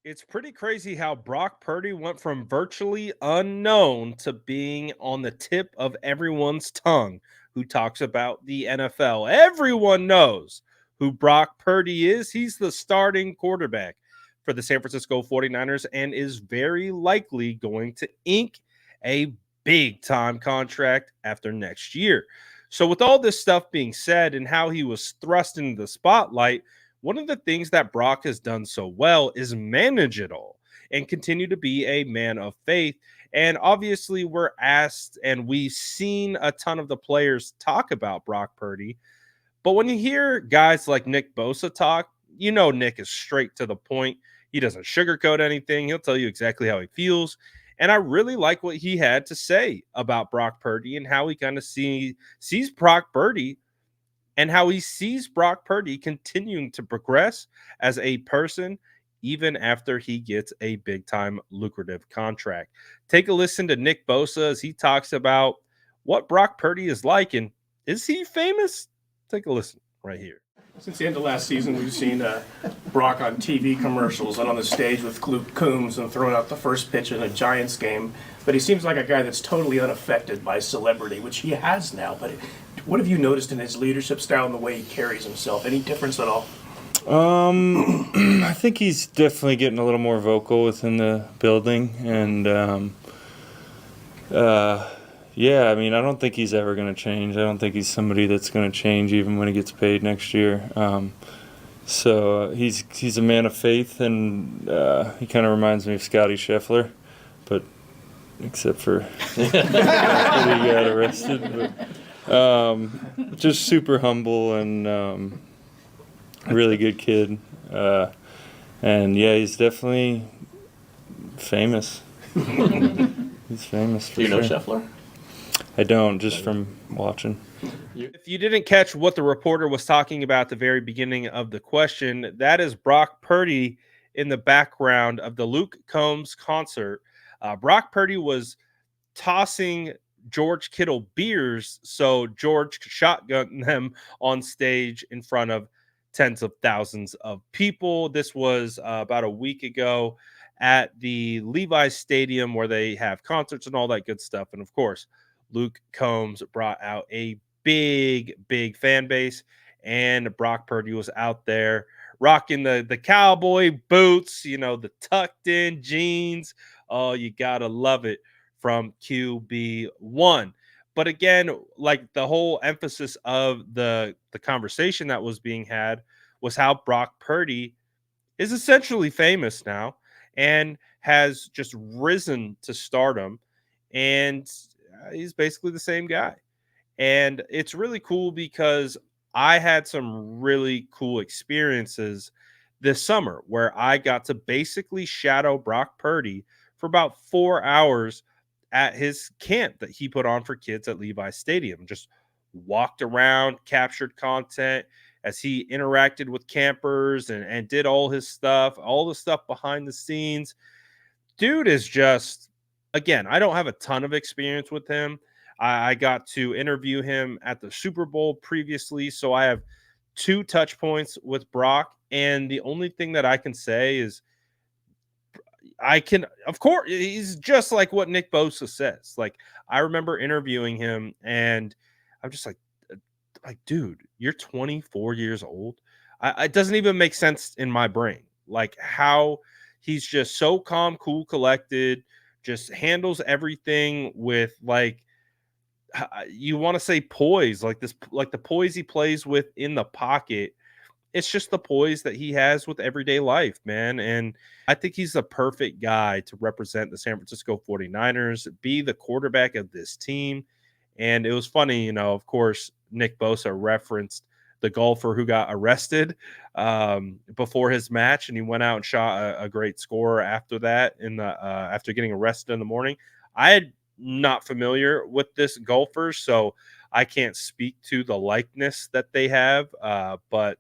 It's pretty crazy how Brock Purdy went from virtually unknown to being on the tip of everyone's tongue who talks about the NFL. Everyone knows who Brock Purdy is. He's the starting quarterback for the San Francisco 49ers and is very likely going to ink a big time contract after next year. So, with all this stuff being said and how he was thrust into the spotlight, one of the things that Brock has done so well is manage it all and continue to be a man of faith. And obviously, we're asked and we've seen a ton of the players talk about Brock Purdy. But when you hear guys like Nick Bosa talk, you know Nick is straight to the point. He doesn't sugarcoat anything. He'll tell you exactly how he feels. And I really like what he had to say about Brock Purdy and how he kind of sees Brock Purdy and how he sees Brock Purdy continuing to progress as a person even after he gets a big time lucrative contract. Take a listen to Nick Bosa as he talks about what Brock Purdy is like and is he famous? Take a listen right here. Since the end of last season, we've seen Brock on TV commercials and on the stage with Luke Coombs and throwing out the first pitch in a Giants game. But he seems like a guy that's totally unaffected by celebrity, which he has now. But what have you noticed in his leadership style and the way he carries himself? Any difference at all? I think he's definitely getting a little more vocal within the building, and yeah, I mean, I don't think he's ever going to change. I don't think he's somebody that's going to change even when he gets paid next year. So he's a man of faith, and he kind of reminds me of Scottie Schaeffer, but except for he got arrested. But just super humble and really good kid. And yeah, he's definitely famous. He's famous for Do you know sure. Scheffler? I don't, just from watching. If you didn't catch what the reporter was talking about at the very beginning of the question, that is Brock Purdy in the background of the Luke Combs concert. Brock Purdy was tossing George Kittle beers, so George shotgunned them on stage in front of tens of thousands of people. This was about a week ago at the Levi's Stadium where they have concerts and all that good stuff. And of course, Luke Combs brought out a big fan base, and Brock Purdy was out there rocking the cowboy boots, you know, the tucked in jeans. Oh, you gotta love it from QB1. But again, like the whole emphasis of the conversation that was being had was how Brock Purdy is essentially famous now and has just risen to stardom, and he's basically the same guy. And it's really cool because I had some really cool experiences this summer where I got to basically shadow Brock Purdy for about 4 hours at his camp that he put on for kids at Levi Stadium. Just walked around, captured content as he interacted with campers and did all his stuff, all the stuff behind the scenes. Dude is just, again, I don't have a ton of experience with him. I got to interview him at the Super Bowl previously, so I have two touch points with Brock. And the only thing that I can say is of course, he's just like what Nick Bosa says. Like, I remember interviewing him, and I'm just like, dude, you're 24 years old. It doesn't even make sense in my brain. Like, how he's just so calm, cool, collected, just handles everything with like, you want to say poise, like this, like the poise he plays with in the pocket. It's just the poise that he has with everyday life, man. And I think he's the perfect guy to represent the San Francisco 49ers, be the quarterback of this team. And it was funny, you know, of course, Nick Bosa referenced the golfer who got arrested before his match, and he went out and shot a great score after that after getting arrested in the morning. I had not familiar with this golfer, so I can't speak to the likeness that they have, but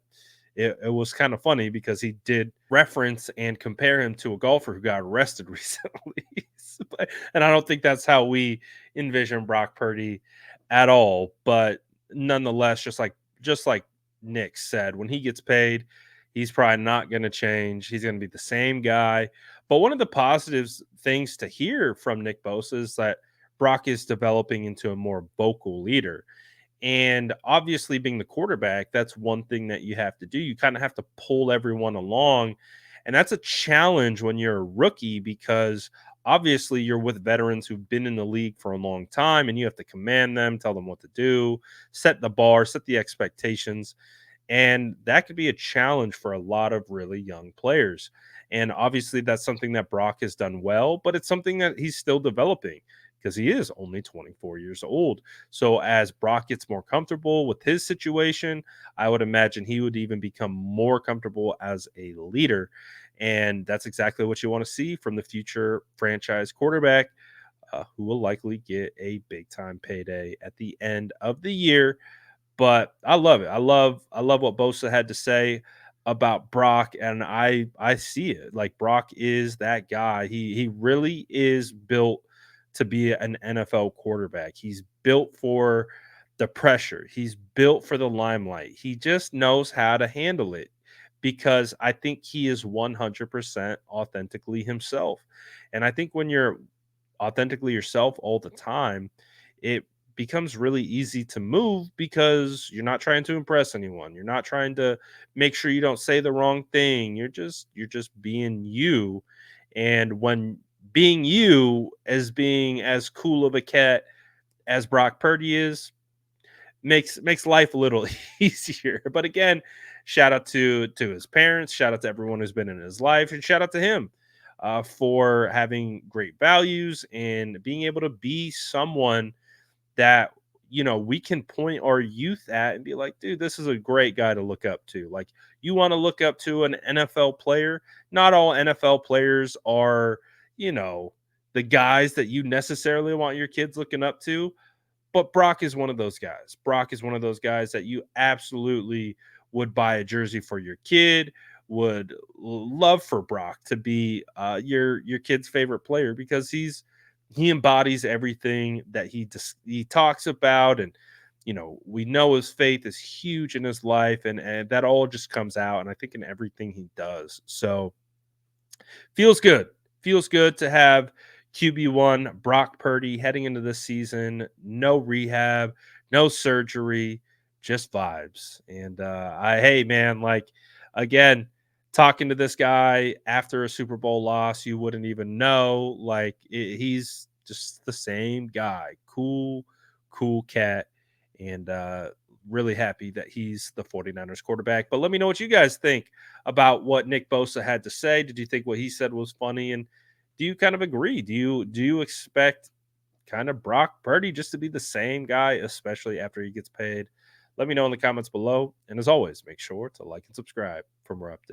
it was kind of funny because he did reference and compare him to a golfer who got arrested recently. And I don't think that's how we envision Brock Purdy at all. But nonetheless, just like Nick said, when he gets paid, He's probably not going to change. He's going to be the same guy. But one of the positives things to hear from Nick Bosa is that Brock is developing into a more vocal leader. And obviously, being the quarterback, that's one thing that you have to do. You kind of have to pull everyone along. And that's a challenge when you're a rookie because obviously you're with veterans who've been in the league for a long time and you have to command them, tell them what to do, set the bar, set the expectations. And that could be a challenge for a lot of really young players. And obviously, that's something that Brock has done well, but it's something that he's still developing because he is only 24 years old. So, as Brock gets more comfortable with his situation, I would imagine he would even become more comfortable as a leader. And that's exactly what you want to see from the future franchise quarterback who will likely get a big time payday at the end of the year. But I love it. I love what Bosa had to say about Brock, and I see it. Like Brock is that guy. He really is built to be an NFL quarterback. He's built for the pressure. He's built for the limelight. He just knows how to handle it because I think he is 100% authentically himself. And I think when you're authentically yourself all the time, it becomes really easy to move because you're not trying to impress anyone. You're not trying to make sure you don't say the wrong thing. You're just being you. And when being you as being as cool of a cat as Brock Purdy is, makes life a little easier. But again, shout out to his parents, shout out to everyone who's been in his life, and shout out to him for having great values and being able to be someone that we can point our youth at and be like, dude, this is a great guy to look up to. Like, you want to look up to an NFL player. Not all NFL players are, you know, the guys that you necessarily want your kids looking up to, but Brock is one of those guys. Brock is one of those guys that you absolutely would buy a jersey for your kid, would love for Brock to be your kid's favorite player because he embodies everything that he talks about. And we know his faith is huge in his life, and that all just comes out, and I think in everything he does. So feels good. Feels good to have QB1 Brock Purdy heading into this season. No rehab, no surgery, just vibes. And hey man, like again, talking to this guy after a Super Bowl loss, you wouldn't even know. Like he's just the same guy. Cool cat. And really happy that he's the 49ers quarterback. But let me know what you guys think about what Nick Bosa had to say. Did you think what he said was funny? And do you kind of agree? Do you expect kind of Brock Purdy just to be the same guy, especially after he gets paid? Let me know in the comments below. And as always, make sure to like and subscribe for more updates.